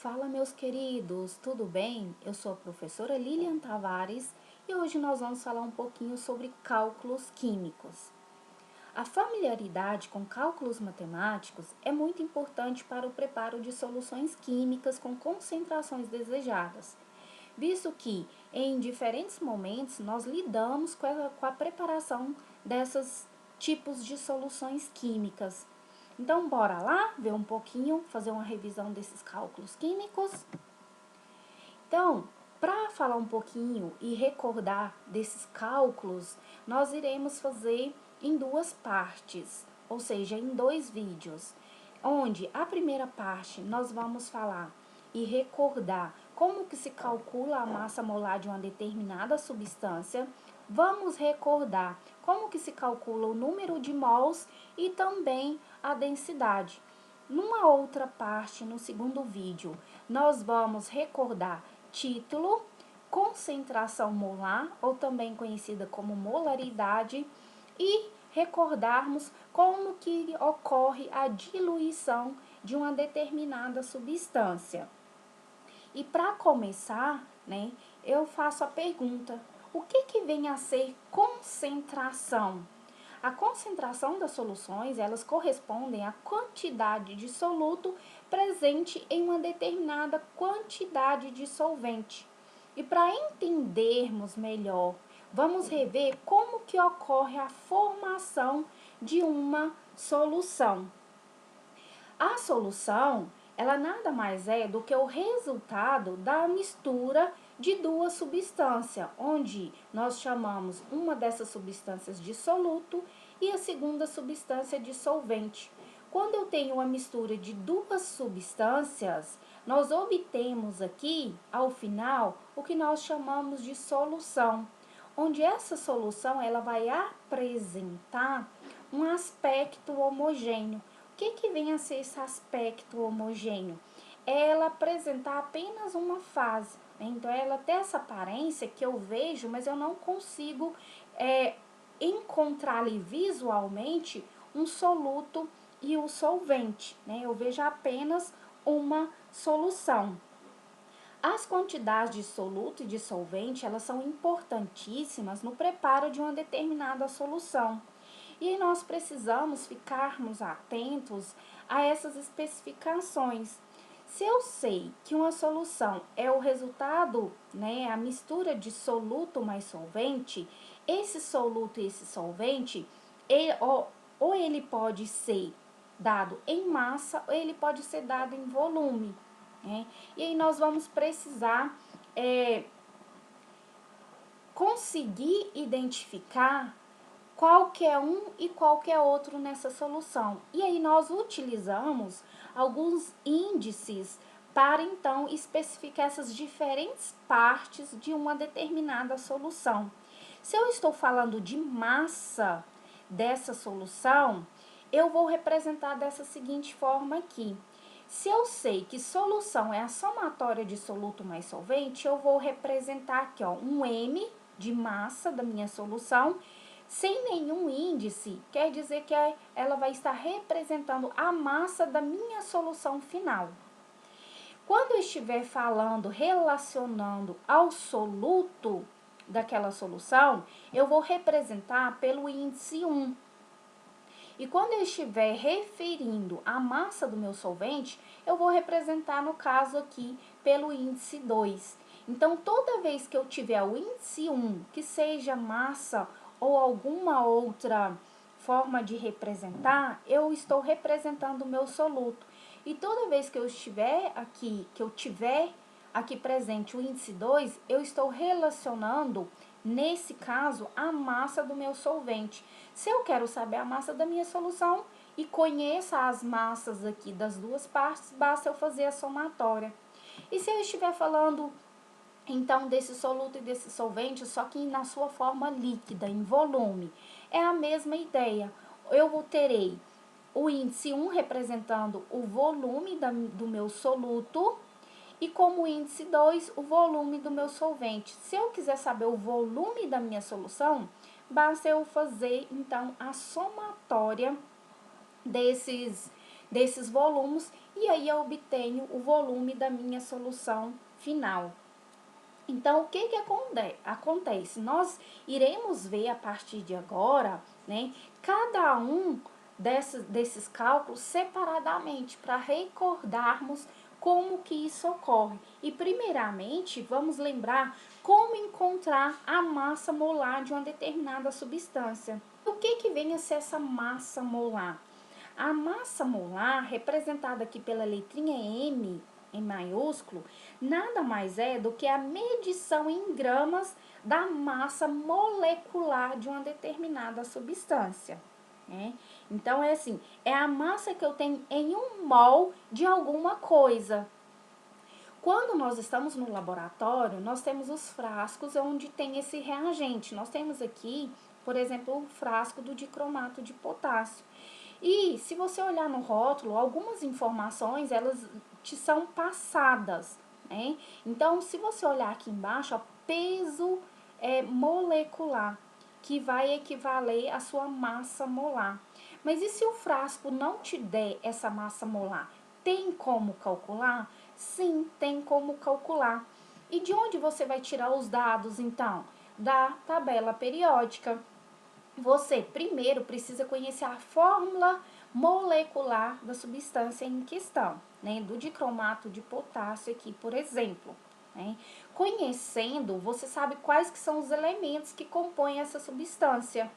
Fala, meus queridos, tudo bem? Eu sou a professora Lilian Tavares e hoje nós vamos falar um pouquinho sobre cálculos químicos. A familiaridade com cálculos matemáticos é muito importante para o preparo de soluções químicas com concentrações desejadas, visto que em diferentes momentos nós lidamos com a preparação desses tipos de soluções químicas. Então, bora lá ver um pouquinho, fazer uma revisão desses cálculos químicos? Então, para falar um pouquinho e recordar desses cálculos, nós iremos fazer em duas partes, ou seja, em dois vídeos, onde a primeira parte nós vamos falar e recordar como que se calcula a massa molar de uma determinada substância, vamos recordar como que se calcula o número de mols e também a densidade. Numa outra parte, no segundo vídeo, nós vamos recordar título, concentração molar, ou também conhecida como molaridade, e recordarmos como que ocorre a diluição de uma determinada substância. E para começar, eu faço a pergunta: o que vem a ser concentração? A concentração das soluções, elas correspondem à quantidade de soluto presente em uma determinada quantidade de solvente. E para entendermos melhor, vamos rever como que ocorre a formação de uma solução. A solução, ela nada mais é do que o resultado da mistura de duas substâncias, onde nós chamamos uma dessas substâncias de soluto e a segunda substância de solvente. Quando eu tenho uma mistura de duas substâncias, nós obtemos aqui, ao final, o que nós chamamos de solução, onde essa solução ela vai apresentar um aspecto homogêneo. O que vem a ser esse aspecto homogêneo? Ela apresentar apenas uma fase, né? Então, ela tem essa aparência que eu vejo, mas eu não consigo encontrar ali visualmente um soluto e o solvente, né? Eu vejo apenas uma solução. As quantidades de soluto e de solvente, elas são importantíssimas no preparo de uma determinada solução. E nós precisamos ficarmos atentos a essas especificações. Se eu sei que uma solução é o resultado, a mistura de soluto mais solvente, esse soluto e esse solvente, ou ele pode ser dado em massa ou ele pode ser dado em volume. E aí nós vamos precisar conseguir identificar qual que é um e qual que é outro nessa solução. E aí nós utilizamos alguns índices para então especificar essas diferentes partes de uma determinada solução. Se eu estou falando de massa dessa solução, eu vou representar dessa seguinte forma aqui. Se eu sei que solução é a somatória de soluto mais solvente, eu vou representar aqui, ó, um M de massa da minha solução, sem nenhum índice, quer dizer que ela vai estar representando a massa da minha solução final. Quando eu estiver falando, relacionando ao soluto daquela solução, eu vou representar pelo índice 1. E quando eu estiver referindo a massa do meu solvente, eu vou representar, no caso aqui, pelo índice 2. Então, toda vez que eu tiver o índice 1, que seja massa ou alguma outra forma de representar, eu estou representando o meu soluto. E toda vez que eu estiver aqui, que eu tiver aqui presente o índice 2, eu estou relacionando, nesse caso, a massa do meu solvente. Se eu quero saber a massa da minha solução e conheça as massas aqui das duas partes, basta eu fazer a somatória. E se eu estiver falando, então, desse soluto e desse solvente, só que na sua forma líquida, em volume, é a mesma ideia. Eu terei o índice 1 representando o volume do meu soluto e como índice 2, o volume do meu solvente. Se eu quiser saber o volume da minha solução, basta eu fazer, então, a somatória desses volumes e aí eu obtenho o volume da minha solução final. Então, o que acontece? Nós iremos ver a partir de agora, né, cada um desses cálculos separadamente, para recordarmos como que isso ocorre. E, primeiramente, vamos lembrar como encontrar a massa molar de uma determinada substância. O que vem a ser essa massa molar? A massa molar, representada aqui pela letrinha M, em maiúsculo, nada mais é do que a medição em gramas da massa molecular de uma determinada substância. Né? Então, é assim, é a massa que eu tenho em um mol de alguma coisa. Quando nós estamos no laboratório, nós temos os frascos onde tem esse reagente. Nós temos aqui, por exemplo, o frasco do dicromato de potássio. E se você olhar no rótulo, algumas informações, elas te são passadas, né? Então, se você olhar aqui embaixo, ó, peso molecular, que vai equivaler à sua massa molar. Mas e se o frasco não te der essa massa molar? Tem como calcular? Sim, tem como calcular. E de onde você vai tirar os dados, então? Da tabela periódica. Você primeiro precisa conhecer a fórmula molecular da substância em questão, né? Do dicromato de potássio aqui, por exemplo. Né? Conhecendo, você sabe quais que são os elementos que compõem essa substância.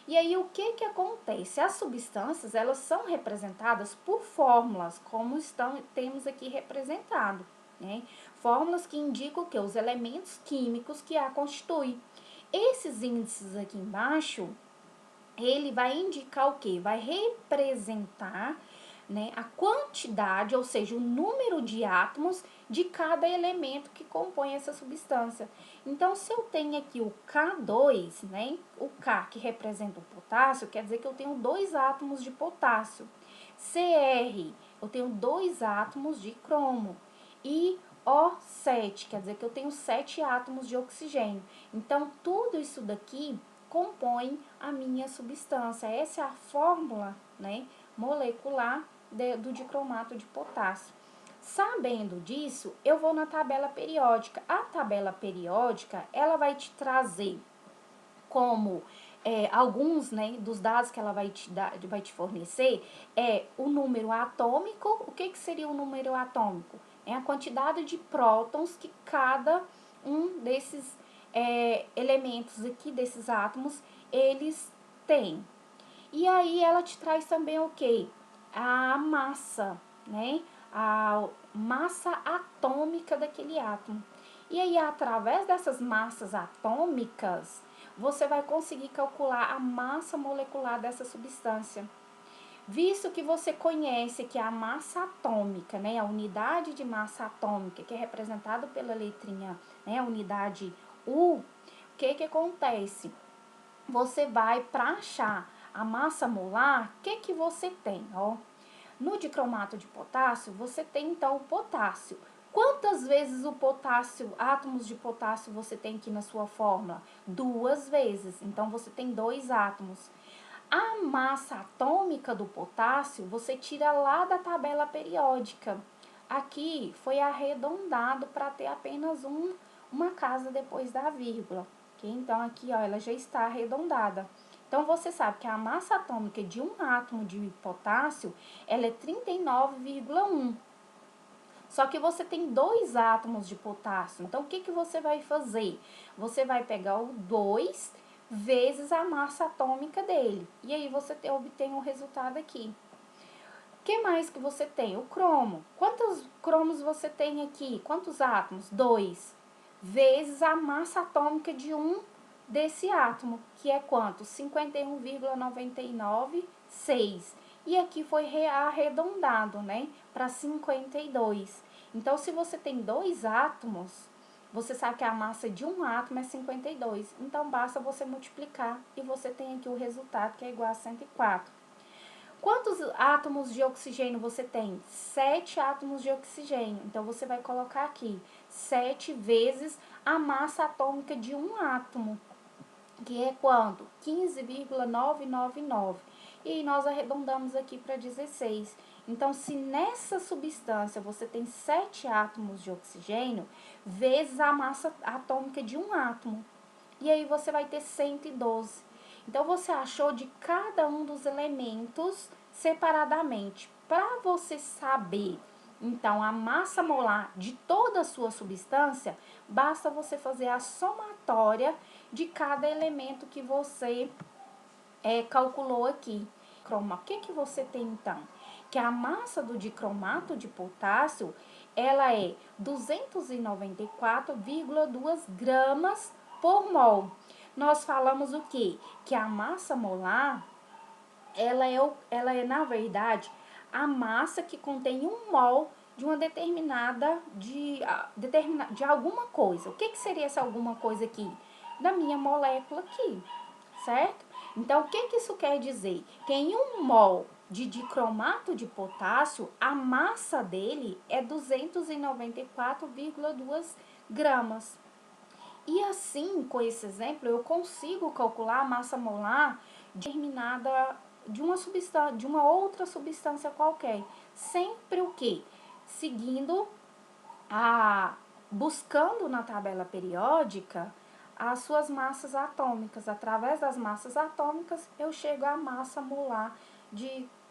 E aí, o que acontece? As substâncias, elas são representadas por fórmulas, como temos aqui representado, né? Fórmulas que indicam que os elementos químicos que a constituem. Esses índices aqui embaixo, ele vai indicar o quê? Vai representar, né, a quantidade, ou seja, o número de átomos de cada elemento que compõe essa substância. Então, se eu tenho aqui o K2, né, o K que representa o potássio, quer dizer que eu tenho 2 átomos de potássio. Cr, eu tenho 2 átomos de cromo. E O7, quer dizer que eu tenho 7 átomos de oxigênio. Então, tudo isso daqui compõe a minha substância. Essa é a fórmula, né, molecular do dicromato de potássio. Sabendo disso, eu vou na tabela periódica. A tabela periódica, ela vai te trazer como alguns, né, dos dados que ela vai te fornecer, o número atômico. O que seria o número atômico? É a quantidade de prótons que cada um desses elementos aqui, desses átomos, eles têm. E aí ela te traz também o quê? A massa, né? A massa atômica daquele átomo. E aí, através dessas massas atômicas, você vai conseguir calcular a massa molecular dessa substância. Visto que você conhece que a massa atômica, né, a unidade de massa atômica, que é representada pela letrinha, né, a unidade U, o que acontece? Você vai, para achar a massa molar, o que você tem? Ó, no dicromato de potássio, você tem então o potássio. Quantas vezes o potássio, átomos de potássio você tem aqui na sua fórmula? 2 vezes, então você tem 2 átomos. A massa atômica do potássio você tira lá da tabela periódica. Aqui foi arredondado para ter apenas uma casa depois da vírgula. Okay? Então, aqui ó, ela já está arredondada. Então, você sabe que a massa atômica de um átomo de potássio, ela é 39,1. Só que você tem 2 átomos de potássio. Então, o que você vai fazer? Você vai pegar o 2 vezes a massa atômica dele. E aí, você obtém o resultado aqui. O que mais que você tem? O cromo. Quantos cromos você tem aqui? Quantos átomos? 2. Vezes a massa atômica de um desse átomo, que é quanto? 51,996. E aqui foi arredondado, né? Para 52. Então, se você tem 2 átomos, você sabe que a massa de um átomo é 52. Então, basta você multiplicar e você tem aqui o resultado, que é igual a 104. Quantos átomos de oxigênio você tem? 7 átomos de oxigênio. Então, você vai colocar aqui 7 vezes a massa atômica de um átomo, que é quanto? 15,999. E nós arredondamos aqui para 16. Então, se nessa substância você tem 7 átomos de oxigênio, vezes a massa atômica de um átomo. E aí você vai ter 112. Então, você achou de cada um dos elementos separadamente. Para você saber, então, a massa molar de toda a sua substância, basta você fazer a somatória de cada elemento que você calculou aqui. O que você tem então? Que a massa do dicromato de potássio, ela é 294,2 gramas por mol. Nós falamos o quê? Que a massa molar, ela é na verdade, a massa que contém um mol de uma de alguma coisa. O que seria essa alguma coisa aqui? Da minha molécula aqui, certo? Então, o que isso quer dizer? Que em um mol de dicromato de potássio, a massa dele é 294,2 gramas. E assim, com esse exemplo, eu consigo calcular a massa molar determinada de uma outra substância qualquer. Sempre o quê? Seguindo buscando na tabela periódica as suas massas atômicas. Através das massas atômicas, eu chego à massa molar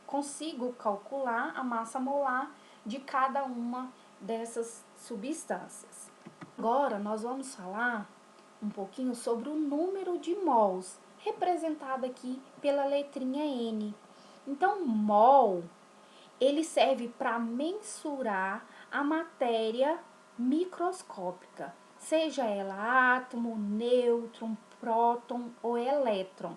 consigo calcular a massa molar de cada uma dessas substâncias. Agora, nós vamos falar um pouquinho sobre o número de mols, representado aqui pela letrinha N. Então, mol, ele serve para mensurar a matéria microscópica, seja ela átomo, nêutron, próton ou elétron.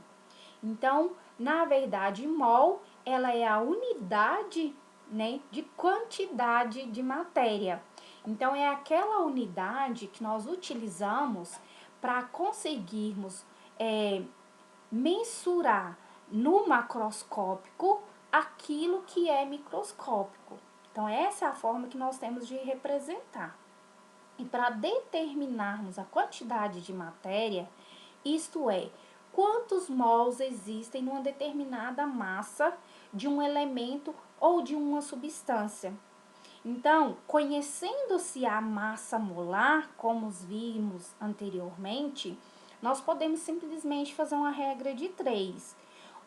Então, na verdade, mol, ela é a unidade, né, de quantidade de matéria. Então, é aquela unidade que nós utilizamos para conseguirmos mensurar no macroscópico aquilo que é microscópico. Então, essa é a forma que nós temos de representar. E para determinarmos a quantidade de matéria, isto é, quantos mols existem numa determinada massa de um elemento ou de uma substância. Então, conhecendo-se a massa molar, como vimos anteriormente, nós podemos simplesmente fazer uma regra de 3.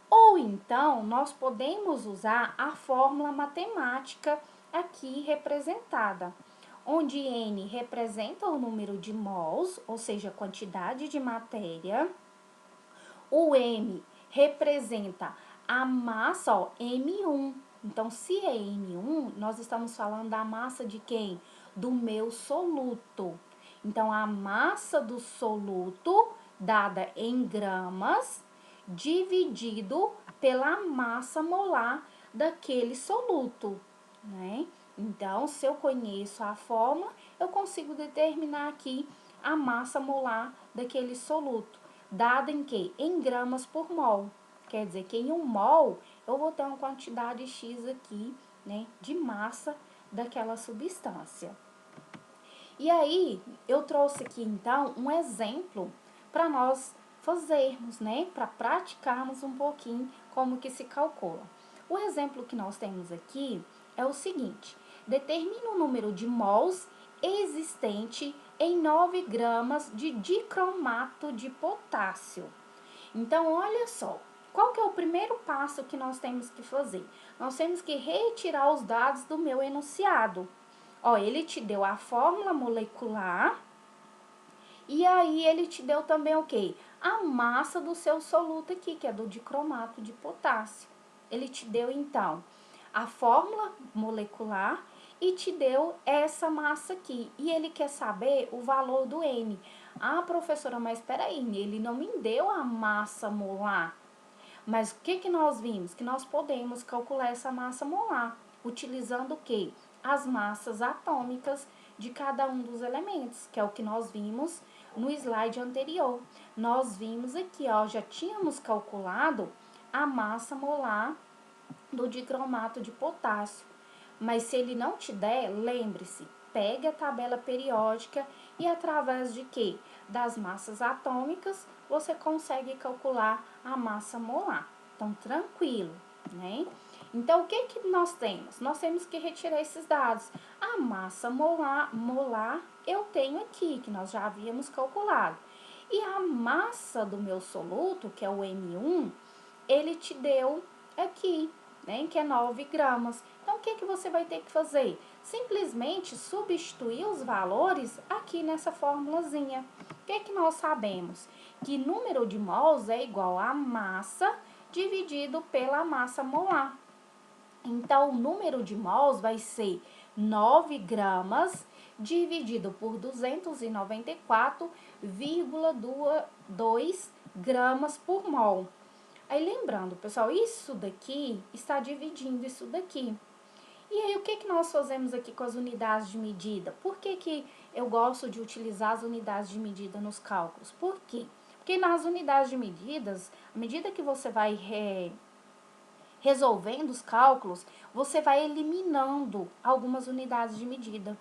Ou então, nós podemos usar a fórmula matemática aqui representada, onde N representa o número de mols, ou seja, a quantidade de matéria. O M representa a massa, ó, M1. Então, se é M1, nós estamos falando da massa de quem? Do meu soluto. Então, a massa do soluto, dada em gramas, dividido pela massa molar daquele soluto, né? Então, se eu conheço a fórmula, eu consigo determinar aqui a massa molar daquele soluto, dada em quê? Em gramas por mol. Quer dizer que em um mol eu vou ter uma quantidade X aqui, né, de massa daquela substância. E aí, eu trouxe aqui então um exemplo para nós fazermos, né, para praticarmos um pouquinho como que se calcula. O exemplo que nós temos aqui é o seguinte: determina o número de mols existente em 9 gramas de dicromato de potássio. Então, olha só, qual que é o primeiro passo que nós temos que fazer? Nós temos que retirar os dados do meu enunciado. Ó, ele te deu a fórmula molecular e aí ele te deu também o quê? A massa do seu soluto aqui, que é do dicromato de potássio. Ele te deu, então, a fórmula molecular e te deu essa massa aqui. E ele quer saber o valor do N. Ah, professora, mas espera aí, ele não me deu a massa molar. Mas o que nós vimos? Que nós podemos calcular essa massa molar, utilizando o quê? As massas atômicas de cada um dos elementos, que é o que nós vimos no slide anterior. Nós vimos aqui, ó, já tínhamos calculado a massa molar do dicromato de potássio. Mas se ele não te der, lembre-se, pegue a tabela periódica e através de quê? Das massas atômicas, você consegue calcular a massa molar. Então, tranquilo, né? Então, o que que nós temos? Nós temos que retirar esses dados. A massa molar eu tenho aqui, que nós já havíamos calculado. E a massa do meu soluto, que é o M1, ele te deu aqui, né, que é 9 gramas. Então, o que que você vai ter que fazer? Simplesmente substituir os valores aqui nessa formulazinha. O que que nós sabemos? Que número de mols é igual a massa dividido pela massa molar. Então, o número de mols vai ser 9 gramas dividido por 294,2 gramas por mol. Aí, lembrando, pessoal, isso daqui está dividindo isso daqui. E aí, o que que nós fazemos aqui com as unidades de medida? Por que que eu gosto de utilizar as unidades de medida nos cálculos? Por quê? Porque nas unidades de medidas, à medida que você vai resolvendo os cálculos, você vai eliminando algumas unidades de medida.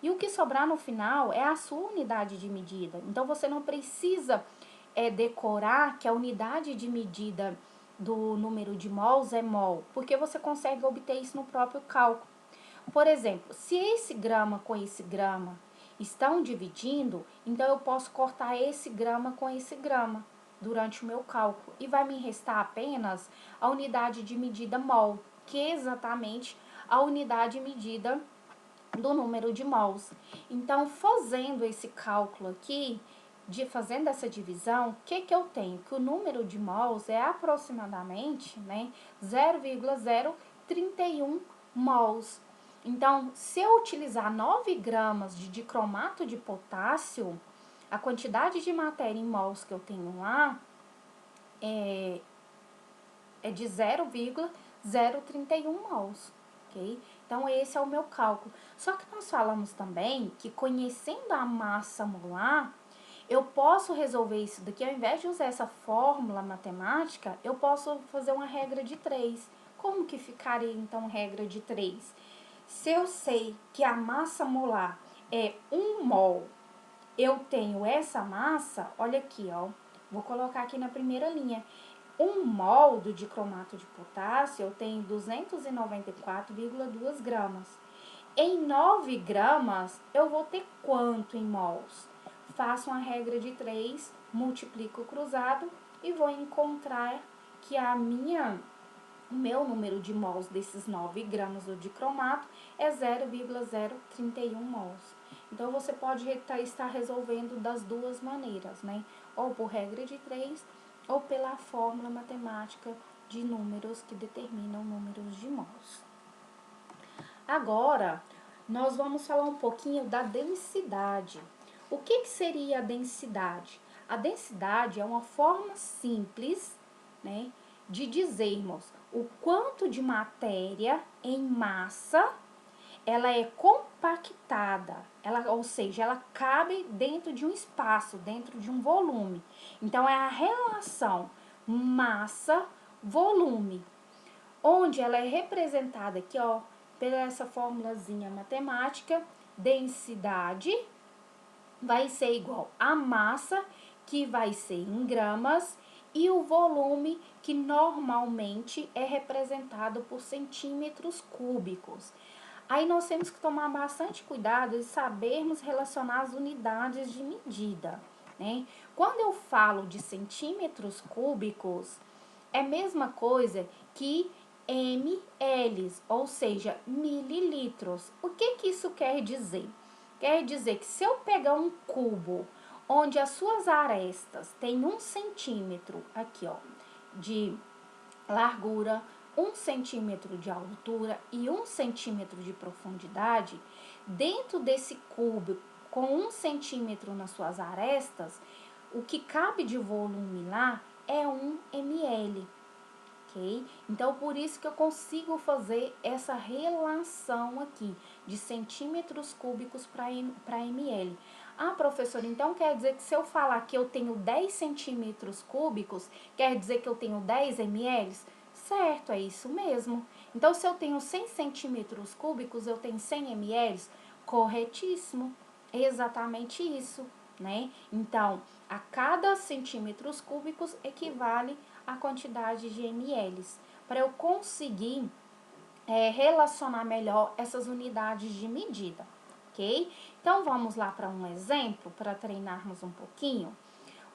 E o que sobrar no final é a sua unidade de medida. Então, você não precisa decorar que a unidade de medida do número de mols é mol, porque você consegue obter isso no próprio cálculo. Por exemplo, se esse grama com esse grama estão dividindo, então eu posso cortar esse grama com esse grama durante o meu cálculo e vai me restar apenas a unidade de medida mol, que é exatamente a unidade medida do número de mols. Então, fazendo esse cálculo aqui, fazendo essa divisão, o que que eu tenho? Que o número de mols é aproximadamente, né, 0,031 mols. Então, se eu utilizar 9 gramas de dicromato de potássio, a quantidade de matéria em mols que eu tenho lá é de 0,031 mols, ok? Então, esse é o meu cálculo. Só que nós falamos também que conhecendo a massa molar, eu posso resolver isso daqui, ao invés de usar essa fórmula matemática, eu posso fazer uma regra de 3. Como que ficaria, então, regra de 3? Se eu sei que a massa molar é 1 mol, eu tenho essa massa, olha aqui, ó, vou colocar aqui na primeira linha. 1 mol do dicromato de potássio, eu tenho 294,2 gramas. Em 9 gramas, eu vou ter quanto em mols? Faço uma regra de 3, multiplico o cruzado e vou encontrar que o meu número de mols desses 9 gramas do dicromato é 0,031 mols. Então, você pode estar resolvendo das duas maneiras, né? Ou por regra de 3, ou pela fórmula matemática de números que determinam números de mols. Agora, nós vamos falar um pouquinho da densidade. O que seria a densidade? A densidade é uma forma simples, né, de dizermos o quanto de matéria em massa ela é compactada, ou seja, ela cabe dentro de um espaço, dentro de um volume. Então, é a relação massa-volume, onde ela é representada aqui, ó, pela essa formulazinha matemática, densidade vai ser igual a massa, que vai ser em gramas, e o volume, que normalmente é representado por centímetros cúbicos. Aí nós temos que tomar bastante cuidado e sabermos relacionar as unidades de medida, né? Quando eu falo de centímetros cúbicos, é a mesma coisa que ml, ou seja, mililitros. O que que isso quer dizer? Quer dizer que se eu pegar um cubo onde as suas arestas têm 1 centímetro aqui, ó, de largura, 1 centímetro de altura e 1 centímetro de profundidade, dentro desse cubo com 1 centímetro nas suas arestas, o que cabe de volume lá é 1 ml. Ok? Então, por isso que eu consigo fazer essa relação aqui de centímetros cúbicos para ml. Ah, professora, então quer dizer que se eu falar que eu tenho 10 centímetros cúbicos, quer dizer que eu tenho 10 ml? Certo, é isso mesmo. Então, se eu tenho 100 centímetros cúbicos, eu tenho 100 ml? Corretíssimo. É exatamente isso, né? Então, a cada centímetros cúbicos equivale a quantidade de ml. Para eu conseguir relacionar melhor essas unidades de medida, ok? Então, vamos lá para um exemplo, para treinarmos um pouquinho.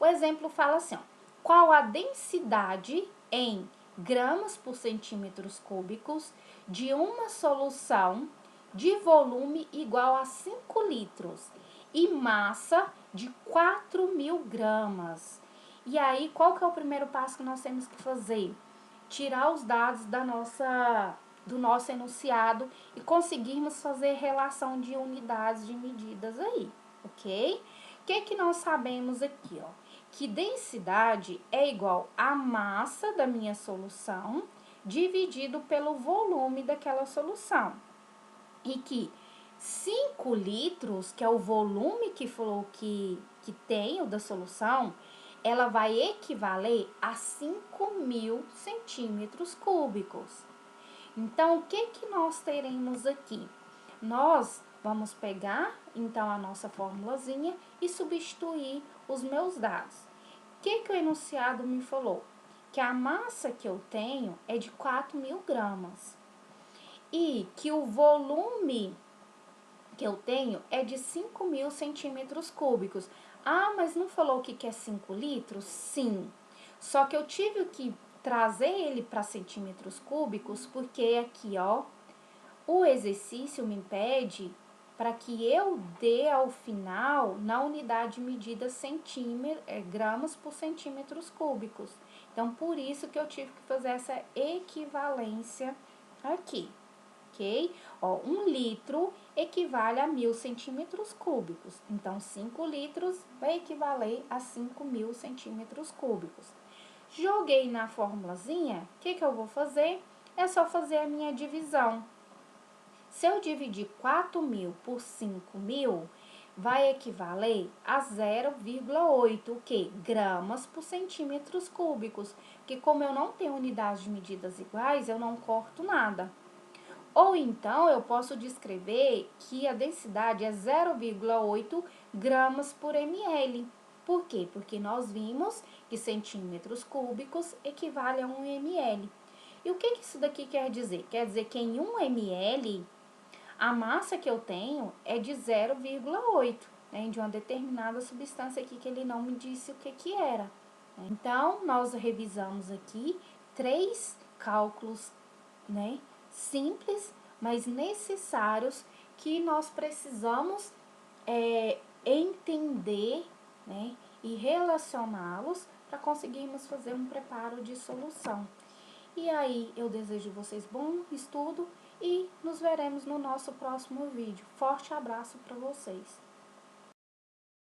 O exemplo fala assim, ó, qual a densidade em gramas por centímetros cúbicos de uma solução de volume igual a 5 litros e massa de 4.000 gramas. E aí, qual que é o primeiro passo que nós temos que fazer? Tirar os dados do nosso enunciado e conseguirmos fazer relação de unidades de medidas aí, ok? O que nós sabemos aqui, ó? Que densidade é igual à massa da minha solução dividido pelo volume daquela solução. E que 5 litros, que é o volume que falou que tenho da solução, ela vai equivaler a 5.000 centímetros cúbicos. Então, o que nós teremos aqui? Nós vamos pegar, então, a nossa formulazinha e substituir os meus dados. O que o enunciado me falou? Que a massa que eu tenho é de 4.000 gramas e que o volume que eu tenho é de 5.000 centímetros cúbicos. Ah, mas não falou que é 5 litros? Sim. Só que eu tive que trazer ele para centímetros cúbicos, porque aqui, ó, o exercício me pede para que eu dê ao final, na unidade de medida, gramas por centímetros cúbicos. Então, por isso que eu tive que fazer essa equivalência aqui, ok? Ó, 1 litro equivale a 1.000 centímetros cúbicos. Então, 5 litros vai equivaler a 5.000 centímetros cúbicos. Joguei na formulazinha, o que eu vou fazer? É só fazer a minha divisão. Se eu dividir 4.000 por 5.000, vai equivaler a 0,8, o quê? Gramas por centímetros cúbicos. Porque como eu não tenho unidades de medidas iguais, eu não corto nada. Ou então, eu posso descrever que a densidade é 0,8 gramas por ml. Por quê? Porque nós vimos que centímetros cúbicos equivale a 1 ml. E o que isso daqui quer dizer? Quer dizer que em 1 ml, a massa que eu tenho é de 0,8, né, de uma determinada substância aqui que ele não me disse o que era. Então, nós revisamos aqui 3 cálculos, né, simples, mas necessários que nós precisamos entender, né, e relacioná-los para conseguirmos fazer um preparo de solução. E aí, eu desejo vocês bom estudo e nos veremos no nosso próximo vídeo. Forte abraço para vocês!